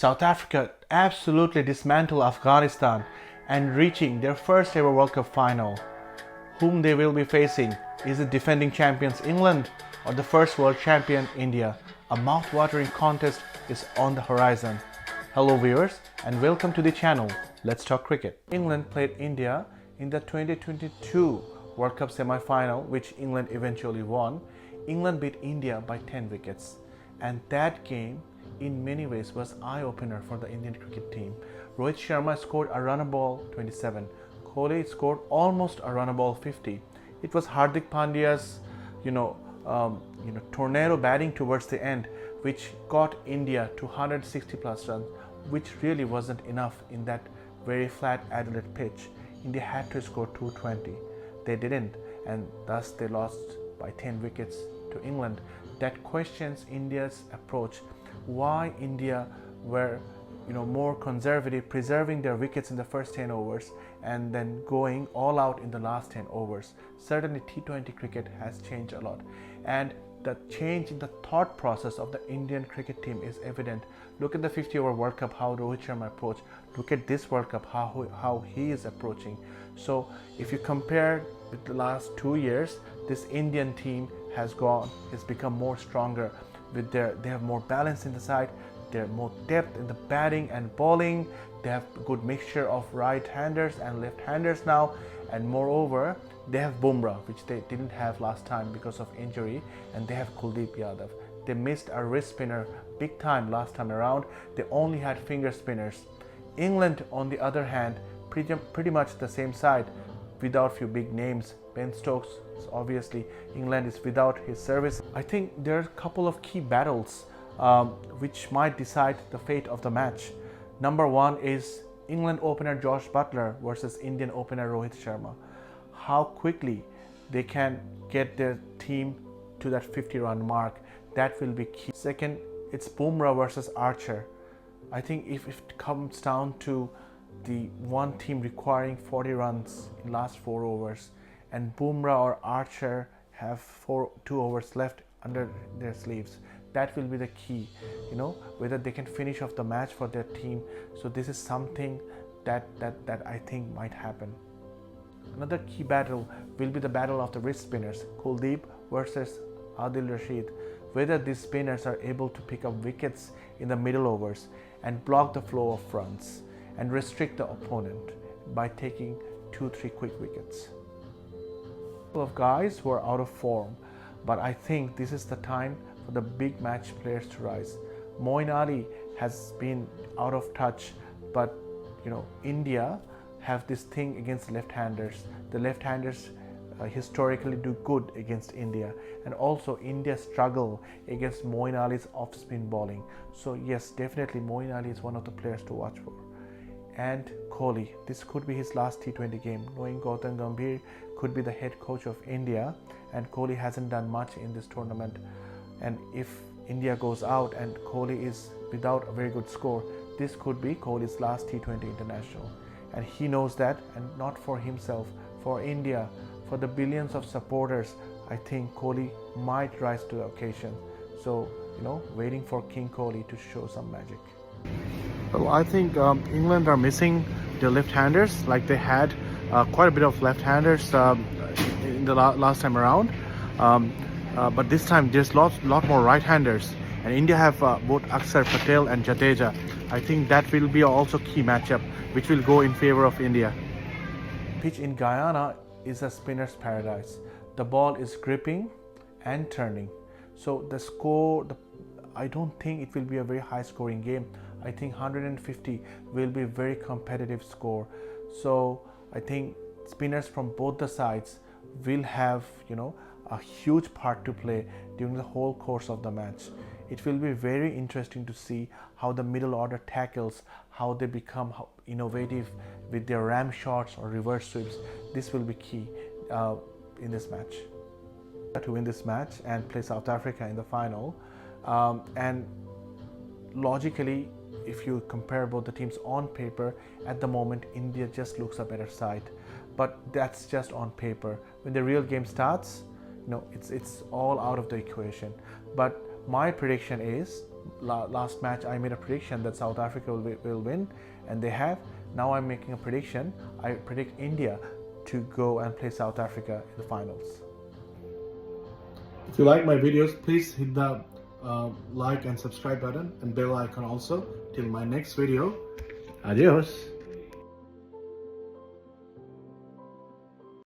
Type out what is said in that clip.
South Africa absolutely dismantled Afghanistan and reaching their first ever World Cup final. Whom they will be facing is the defending champions England or the first world champion India. A mouth-watering contest is on the horizon. Hello viewers and welcome to the channel. Let's talk cricket. England played India in the 2022 World Cup semi-final, which England eventually won. England beat India by 10 wickets, and that game in many ways was eye-opener for the Indian cricket team. Rohit Sharma scored a runner ball 27. Kohli scored almost a runner ball 50. It was Hardik Pandya's tornado batting towards the end which got India to 160 plus runs, which really wasn't enough in that very flat Adelaide pitch. India had to score 220. They didn't, and thus they lost by 10 wickets to England. That questions India's approach. Why India were more conservative, preserving their wickets in the first 10 overs and then going all out in the last 10 overs. Certainly T20 cricket has changed a lot, and the change in the thought process of the Indian cricket team is evident. Look at the 50 over World Cup, how Rohit Sharma approached. Look at this World Cup, how he is approaching. So if you compare with the last 2 years, this Indian team has become more stronger. They have more balance in the side, they have more depth in the batting and bowling, they have a good mixture of right-handers and left-handers now, and moreover they have Bumrah, which they didn't have last time because of injury, and they have Kuldeep Yadav. They missed a wrist spinner big time last time around. They only had finger spinners. England on the other hand, pretty much the same side without few big names. Ben Stokes, obviously England is without his service. I think there are a couple of key battles which might decide the fate of the match. Number one is England opener Josh Buttler versus Indian opener Rohit Sharma. How quickly they can get their team to that 50-run mark, that will be key. Second, it's Bumrah versus Archer. I think if it comes down to the one team requiring 40 runs in last 4 overs, and Bumrah or Archer have 2 overs left under their sleeves, that will be the key, whether they can finish off the match for their team. So this is something that I think might happen. Another key battle will be the battle of the wrist spinners, Kuldeep versus Adil Rashid. Whether these spinners are able to pick up wickets in the middle overs and block the flow of runs and restrict the opponent by taking 2-3 quick wickets. Of guys who are out of form, but I think this is the time for the big match players to rise. Moeen Ali has been out of touch, but India have this thing against left-handers. The left-handers historically do good against India, and also India struggle against Moeen Ali's off-spin bowling. So yes, definitely Moeen Ali is one of the players to watch for. And Kohli, this could be his last T20 game, knowing Gautam Gambhir could be the head coach of India, and Kohli hasn't done much in this tournament. And if India goes out and Kohli is without a very good score, this could be Kohli's last T20 international. And he knows that, and not for himself, for India, for the billions of supporters. I think Kohli might rise to the occasion. So, waiting for King Kohli to show some magic. Well, I think England are missing their left-handers, like they had quite a bit of left-handers in the last time around. But this time there's lot more right-handers, and India have both Akshar Patel and Jadeja. I think that will be also key matchup, which will go in favor of India. Pitch in Guyana is a spinner's paradise. The ball is gripping and turning. So the score, I don't think it will be a very high scoring game. I think 150 will be a very competitive score. So I think spinners from both the sides will have a huge part to play during the whole course of the match. It will be very interesting to see how the middle order tackles, how they become innovative with their ram shots or reverse sweeps. This will be key in this match. To win this match and play South Africa in the final, and logically, if you compare both the teams on paper, at the moment India just looks a better side, but that's just on paper. When the real game starts, it's all out of the equation. But my prediction is last match I made a prediction that South Africa will win, and they have. Now I'm making a prediction. I predict India to go and play South Africa in the finals. If you like my videos, please hit the like and subscribe button and bell icon also. Till my next video. Adios.